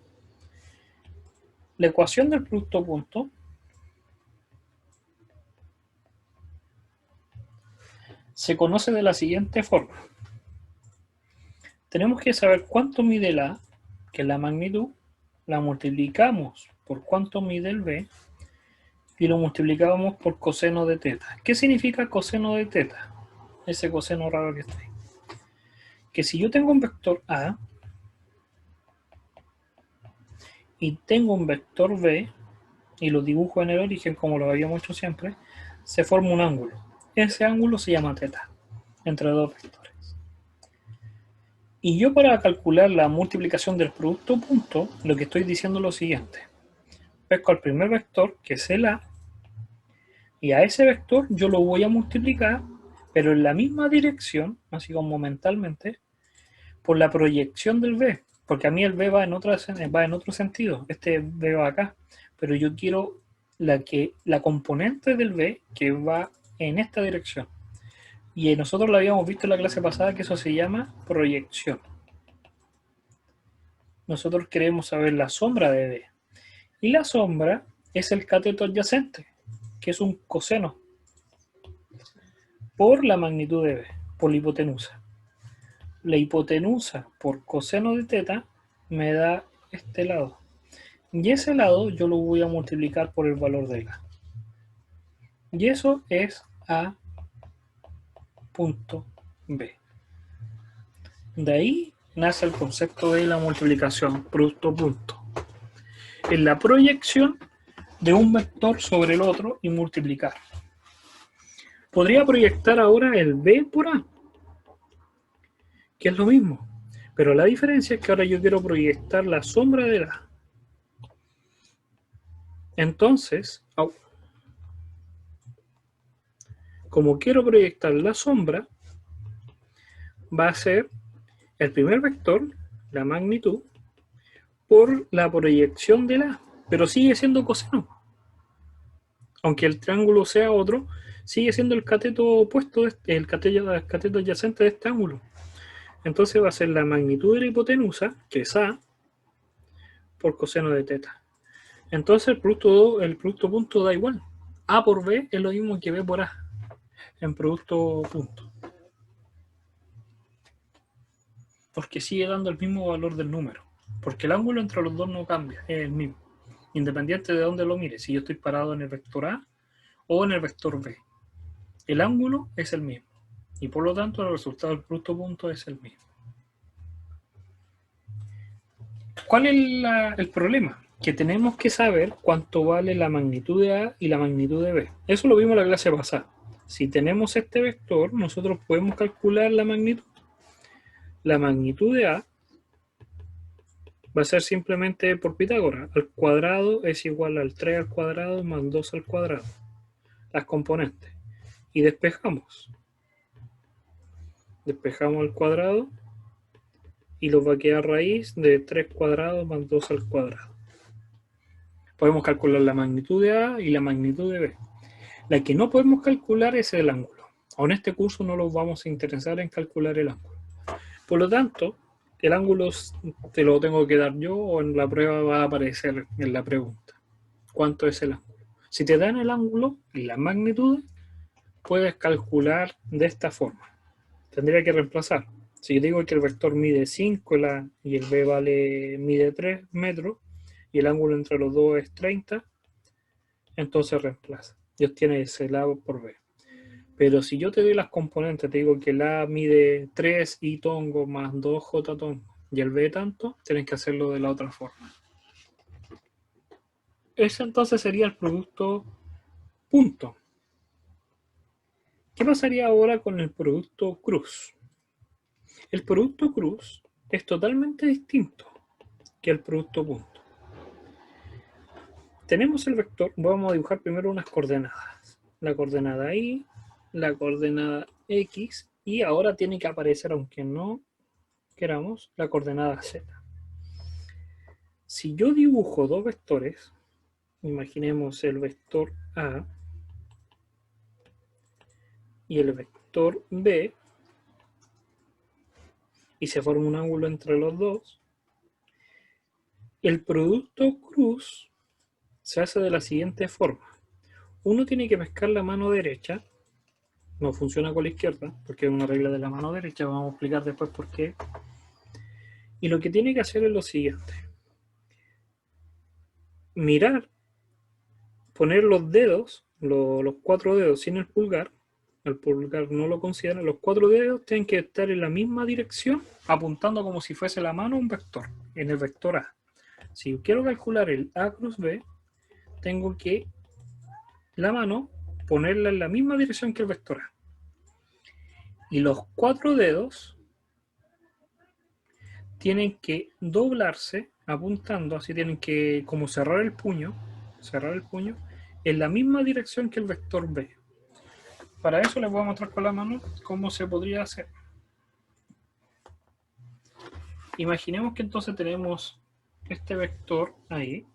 La ecuación del producto punto se conoce de la siguiente forma. Tenemos que saber cuánto mide el A, que es la magnitud, la multiplicamos por cuánto mide el B y lo multiplicamos por coseno de teta. ¿Qué significa coseno de teta? Ese coseno raro que está ahí. Que si yo tengo un vector A y tengo un vector B y lo dibujo en el origen como lo habíamos hecho siempre, se forma un ángulo. Ese ángulo se llama teta entre dos vectores. Y yo para calcular la multiplicación del producto punto, lo que estoy diciendo es lo siguiente. Pesco al primer vector, que es el A, y a ese vector yo lo voy a multiplicar, pero en la misma dirección, así como mentalmente, por la proyección del B, porque a mí el B va en otro sentido, este B va acá, pero yo quiero la componente del B que va en esta dirección. Y nosotros lo habíamos visto en la clase pasada que eso se llama proyección. Nosotros queremos saber la sombra de B. Y la sombra es el cateto adyacente, que es un coseno, por la magnitud de B, por la hipotenusa. La hipotenusa por coseno de teta me da este lado. Y ese lado yo lo voy a multiplicar por el valor de A. Y eso es A punto B. De ahí nace el concepto de la multiplicación producto punto. Es la proyección de un vector sobre el otro y multiplicar. Podría proyectar ahora el B por A, que es lo mismo. Pero la diferencia es que ahora yo quiero proyectar la sombra de A. Entonces, como quiero proyectar la sombra, va a ser el primer vector, la magnitud, por la proyección de la, pero sigue siendo coseno. Aunque el triángulo sea otro, sigue siendo el cateto opuesto, el cateto adyacente de este ángulo. Entonces va a ser la magnitud de la hipotenusa, que es A, por coseno de teta. Entonces el producto punto da igual. A por B es lo mismo que B por A en producto punto. Porque sigue dando el mismo valor del número. Porque el ángulo entre los dos no cambia, es el mismo. Independiente de dónde lo mire, si yo estoy parado en el vector A o en el vector B. El ángulo es el mismo. Y por lo tanto el resultado del producto punto es el mismo. ¿Cuál es el problema? Que tenemos que saber cuánto vale la magnitud de A y la magnitud de B. Eso lo vimos en la clase pasada. Si tenemos este vector, nosotros podemos calcular la magnitud. La magnitud de A va a ser simplemente por Pitágoras. Al cuadrado es igual al 3 al cuadrado más 2 al cuadrado. Las componentes. Y despejamos. Despejamos al cuadrado y nos va a quedar raíz de 3 cuadrados más 2 al cuadrado. Podemos calcular la magnitud de A y la magnitud de B. La que no podemos calcular es el ángulo. En este curso no nos vamos a interesar en calcular el ángulo. Por lo tanto, el ángulo te lo tengo que dar yo o en la prueba va a aparecer en la pregunta. ¿Cuánto es el ángulo? Si te dan el ángulo y la magnitud, puedes calcular de esta forma. tendría que reemplazar. Si yo digo que el vector mide 5 y el b mide 3 metros y el ángulo entre los dos es 30, entonces reemplaza y obtienes el A por B. Pero si yo te doy las componentes, te digo que el A mide 3 I tongo más 2 J tongo y el B tanto, tienes que hacerlo de la otra forma. Ese entonces sería el producto punto. ¿Qué pasaría ahora con el producto cruz? El producto cruz es totalmente distinto que el producto punto. Tenemos el vector, vamos a dibujar primero unas coordenadas. La coordenada Y, la coordenada X, y ahora tiene que aparecer, aunque no queramos, la coordenada Z. Si yo dibujo dos vectores, imaginemos el vector A y el vector B, y se forma un ángulo entre los dos, el producto cruz se hace de la siguiente forma. Uno tiene que pescar la mano derecha, no funciona con la izquierda, porque es una regla de la mano derecha, vamos a explicar después por qué. Y lo que tiene que hacer es lo siguiente. Mirar, poner los dedos, los 4 dedos sin el pulgar no lo consideran, los 4 dedos tienen que estar en la misma dirección, apuntando como si fuese la mano a un vector, en el vector A. Si quiero calcular el A cruz B, tengo que la mano ponerla en la misma dirección que el vector A. Y los 4 dedos tienen que doblarse apuntando, así tienen que como cerrar el puño en la misma dirección que el vector B. Para eso les voy a mostrar con la mano cómo se podría hacer. Imaginemos que entonces tenemos este vector ahí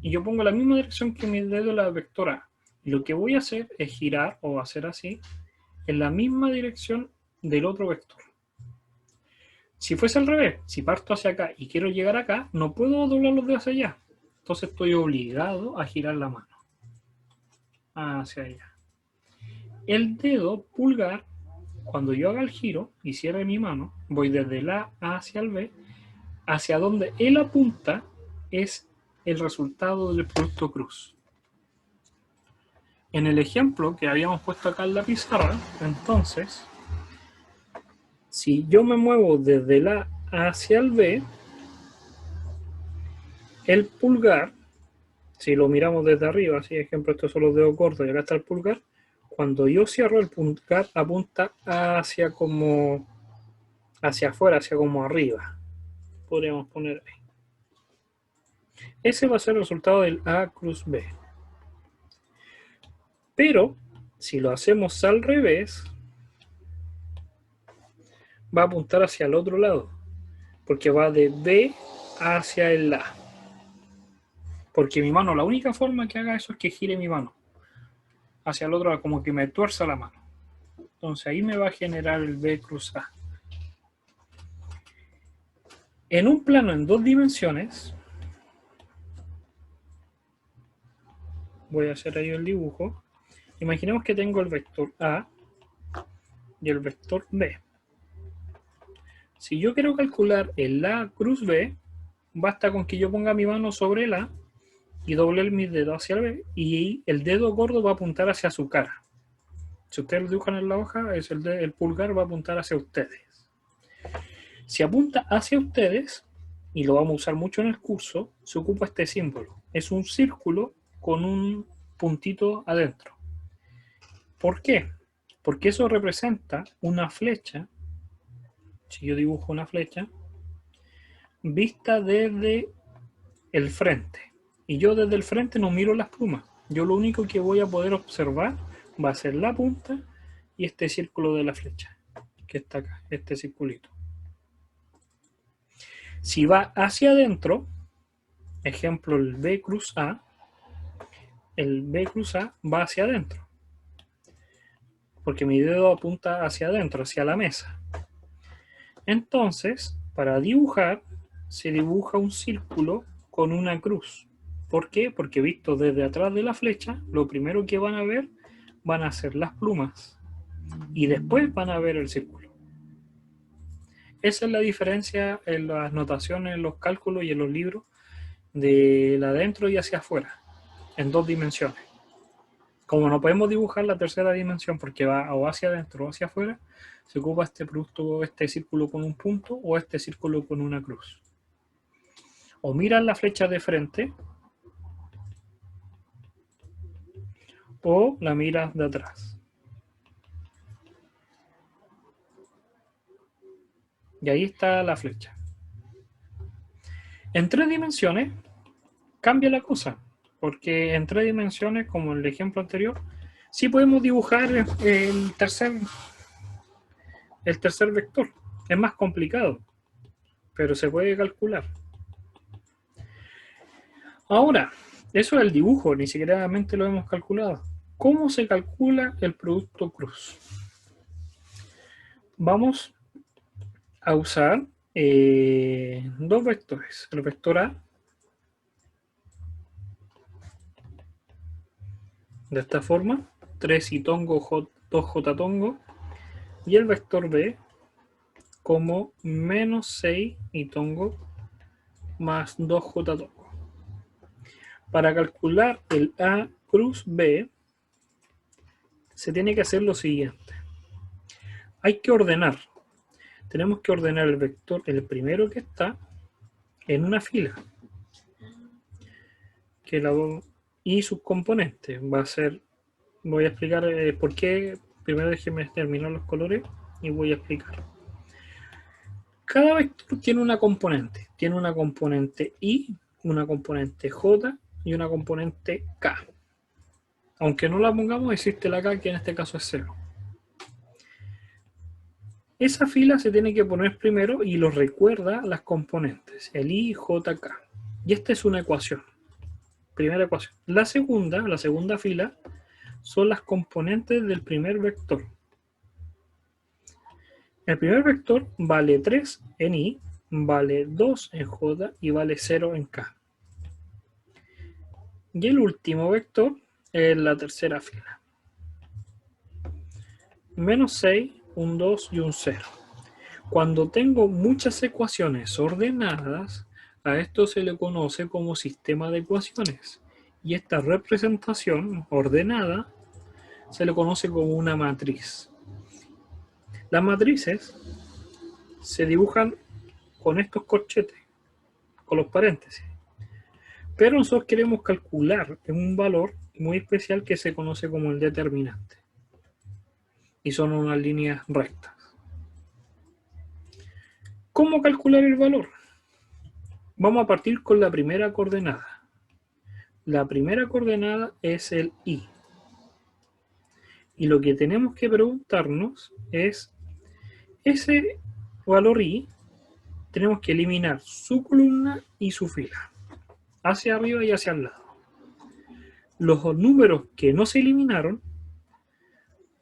y yo pongo la misma dirección que mi dedo en la vector A. Y lo que voy a hacer es girar o hacer así en la misma dirección del otro vector. Si fuese al revés, si parto hacia acá y quiero llegar acá, no puedo doblar los dedos hacia allá. Entonces estoy obligado a girar la mano hacia allá. El dedo pulgar, cuando yo haga el giro y cierre mi mano, voy desde el A hacia el B, hacia donde él apunta es el resultado del producto cruz. En el ejemplo que habíamos puesto acá en la pizarra, entonces, si yo me muevo desde el A hacia el B, el pulgar, si lo miramos desde arriba, así ejemplo, estos son los dedos gordos y acá está el pulgar, cuando yo cierro el pulgar apunta hacia afuera, hacia como arriba. Podríamos poner ahí. Ese va a ser el resultado del A cruz B. Pero, si lo hacemos al revés, va a apuntar hacia el otro lado, porque va de B hacia el A. Porque mi mano, la única forma que haga eso es que gire mi mano hacia el otro lado, como que me tuerza la mano. Entonces ahí me va a generar el B cruz A. En un plano en 2 dimensiones, voy a hacer ahí el dibujo. Imaginemos que tengo el vector A y el vector B. Si yo quiero calcular el A cruz B, basta con que yo ponga mi mano sobre el A y doble mis dedos hacia el B, y el dedo gordo va a apuntar hacia su cara. Si ustedes lo dibujan en la hoja, el pulgar va a apuntar hacia ustedes. Si apunta hacia ustedes, y lo vamos a usar mucho en el curso, se ocupa este símbolo. Es un círculo con un puntito adentro. ¿Por qué? Porque eso representa una flecha. Si yo dibujo una flecha, vista desde el frente. Y yo desde el frente no miro las plumas. Yo lo único que voy a poder observar va a ser la punta y este círculo de la flecha, que está acá, este circulito. Si va hacia adentro, ejemplo el B cruz A va hacia adentro. Porque mi dedo apunta hacia adentro, hacia la mesa. Entonces, para dibujar, se dibuja un círculo con una cruz. ¿Por qué? Porque visto desde atrás de la flecha, lo primero que van a ver van a ser las plumas. y después van a ver el círculo. Esa es la diferencia en las notaciones, en los cálculos y en los libros de adentro y hacia afuera, en 2 dimensiones. Como no podemos dibujar la tercera dimensión porque va o hacia adentro o hacia afuera, se ocupa este producto, este círculo con un punto o este círculo con una cruz. O miras la flecha de frente o la miras de atrás. Y ahí está la flecha. En 3 dimensiones cambia la cosa, porque en 3 dimensiones, como en el ejemplo anterior, sí podemos dibujar el tercer vector. Es más complicado, pero se puede calcular. Ahora, eso es el dibujo, ni siquiera lo hemos calculado. ¿Cómo se calcula el producto cruz? Vamos a usar 2 vectores. El vector A, de esta forma, 3 y tongo, 2j tongo, y el vector B como menos 6 y tongo más 2j tongo. Para calcular el A cruz B, se tiene que hacer lo siguiente. Hay que ordenar. Tenemos que ordenar el vector, el primero que está, en una fila. Y sus componentes. Va a ser, voy a explicar por qué. Primero déjenme terminar los colores y voy a explicar. Cada vector tiene una componente. Tiene una componente I, una componente J y una componente K. Aunque no la pongamos, existe la K, que en este caso es 0. Esa fila se tiene que poner primero y lo recuerda las componentes, el I, J, K. Y esta es una ecuación. Primera ecuación. La segunda fila, son las componentes del primer vector. El primer vector vale 3 en I, vale 2 en J y vale 0 en K. Y el último vector es la tercera fila. Menos 6, un 2 y un 0. Cuando tengo muchas ecuaciones ordenadas, a esto se le conoce como sistema de ecuaciones. Y esta representación ordenada se le conoce como una matriz. Las matrices se dibujan con estos corchetes, con los paréntesis. Pero nosotros queremos calcular un valor muy especial que se conoce como el determinante. Y son unas líneas rectas. ¿Cómo calcular el valor? Vamos a partir con la primera coordenada. La primera coordenada es el I. Y lo que tenemos que preguntarnos es, ese valor I, tenemos que eliminar su columna y su fila, hacia arriba y hacia el lado. Los números que no se eliminaron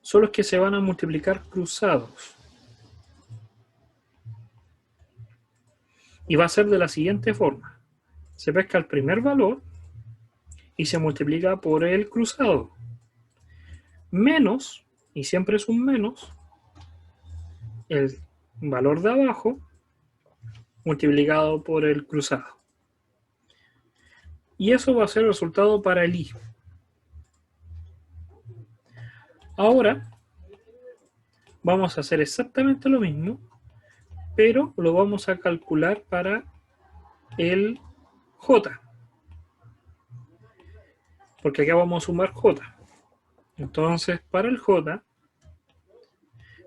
son los que se van a multiplicar cruzados. Y va a ser de la siguiente forma. Se pesca el primer valor y se multiplica por el cruzado. Menos, y siempre es un menos, el valor de abajo multiplicado por el cruzado. Y eso va a ser el resultado para el I. Ahora vamos a hacer exactamente lo mismo, pero lo vamos a calcular para el J. Porque acá vamos a sumar J. Entonces, para el J,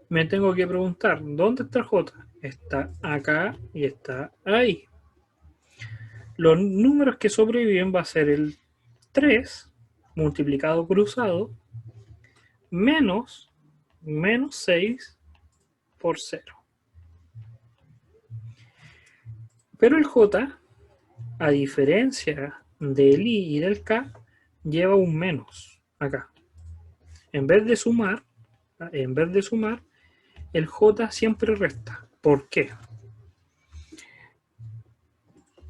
me tengo que preguntar, ¿dónde está el J? Está acá y está ahí. Los números que sobreviven va a ser el 3 multiplicado cruzado menos 6 por 0. Pero el J, a diferencia del I y del K, lleva un menos acá. En vez de sumar, el J siempre resta. ¿Por qué?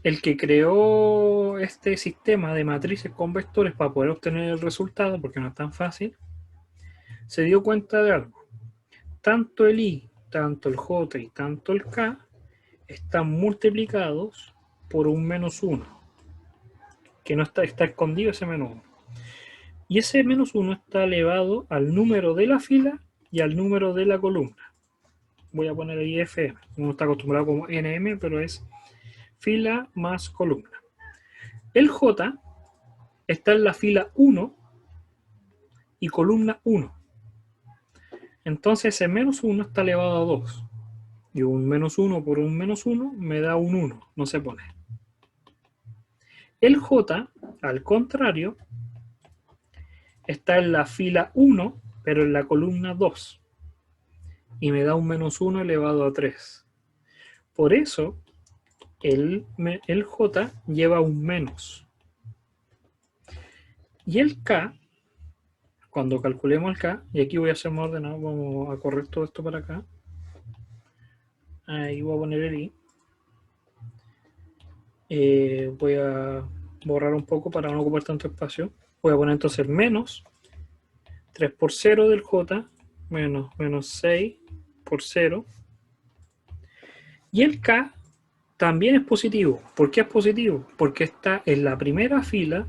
El que creó este sistema de matrices con vectores para poder obtener el resultado, porque no es tan fácil, se dio cuenta de algo. tanto el I, tanto el J y tanto el K están multiplicados por un menos 1, que no está escondido ese menos 1. Y ese menos 1 está elevado al número de la fila y al número de la columna. Voy a poner ahí FM. Uno está acostumbrado como NM, pero es fila más columna. El J está en la fila 1 y columna 1. Entonces ese menos 1 está elevado a 2. Y un menos 1 por un menos 1 me da un 1. No se pone. El J, al contrario, está en la fila 1, pero en la columna 2. Y me da un menos 1 elevado a 3. Por eso, el J lleva un menos. Y el K, cuando calculemos el K, y aquí voy a hacer más ordenado, vamos a correr todo esto para acá. Ahí voy a poner el I. Voy a borrar un poco para no ocupar tanto espacio. Voy a poner entonces menos 3 por 0 del J, menos 6 por 0. Y el K también es positivo. ¿Por qué es positivo? Porque está en la primera fila,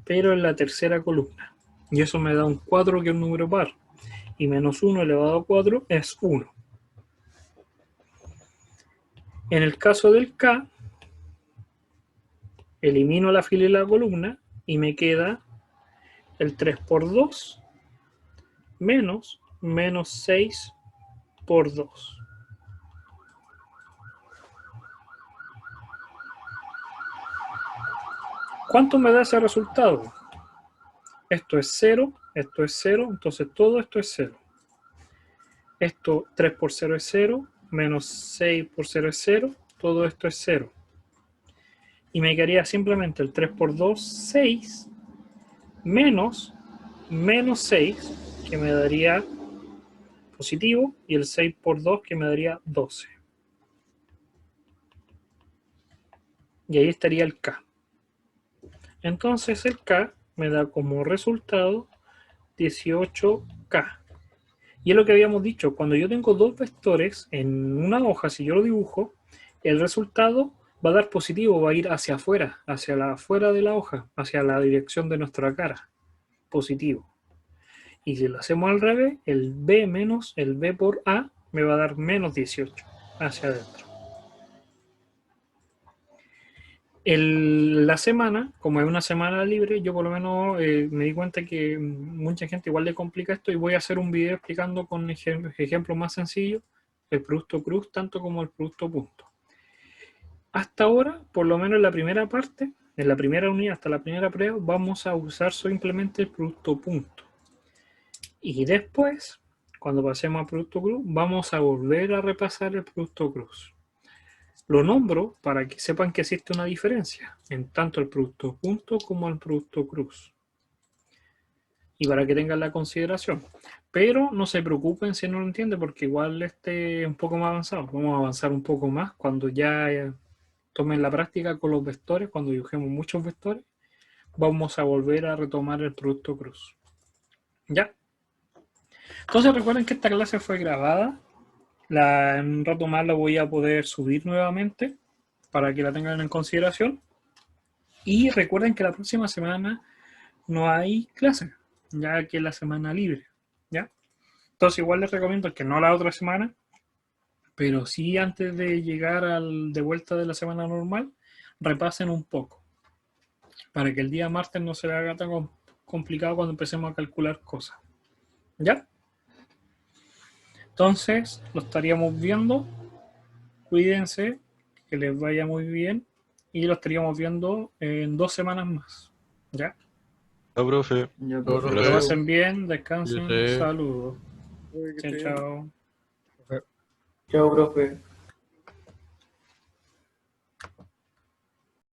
pero en la tercera columna. Y eso me da un 4, que es un número par. Y menos 1 elevado a 4 es 1. En el caso del K, elimino la fila y la columna y me queda el 3 por 2 menos 6 por 2. ¿Cuánto me da ese resultado? Esto es 0, entonces todo esto es 0. Esto 3 por 0 es 0, menos 6 por 0 es 0, todo esto es 0. Y me quedaría simplemente el 3 por 2, 6, menos 6, que me daría positivo, y el 6 por 2, que me daría 12. Y ahí estaría el K. Entonces el K me da como resultado 18K. Y es lo que habíamos dicho, cuando yo tengo dos vectores en una hoja, si yo lo dibujo, el resultado va a dar positivo, va a ir hacia afuera, hacia la afuera de la hoja, hacia la dirección de nuestra cara, positivo. Y si lo hacemos al revés, el B menos el B por A me va a dar menos 18 hacia adentro. La semana, como es una semana libre, yo por lo menos me di cuenta que mucha gente igual le complica esto, y voy a hacer un video explicando con ejemplos más sencillos el producto cruz tanto como el producto punto. Hasta ahora, por lo menos en la primera parte, en la primera unidad hasta la primera prueba, vamos a usar simplemente el producto punto. Y después, cuando pasemos al producto cruz, vamos a volver a repasar el producto cruz. Lo nombro para que sepan que existe una diferencia en tanto el producto punto como el producto cruz. Y para que tengan la consideración. Pero no se preocupen si no lo entienden, porque igual este es un poco más avanzado. Vamos a avanzar un poco más cuando ya tomen la práctica con los vectores. Cuando dibujemos muchos vectores, vamos a volver a retomar el producto cruz. ¿Ya? Entonces recuerden que esta clase fue grabada. En un rato más la voy a poder subir nuevamente para que la tengan en consideración. Y recuerden que la próxima semana no hay clase, ya que es la semana libre, ¿ya? Entonces igual les recomiendo que no la otra semana, pero sí antes de llegar de vuelta de la semana normal, repasen un poco, para que el día martes no se les haga tan complicado cuando empecemos a calcular cosas, ¿ya? Entonces, lo estaríamos viendo. Cuídense, que les vaya muy bien. Y lo estaríamos viendo en 2 semanas más. ¿Ya? No, profe. Ya, Todo profe. Que lo pasen bien, descansen, Sí. saludos. Uy, que Chao, esté bien. chao. Chao, profe.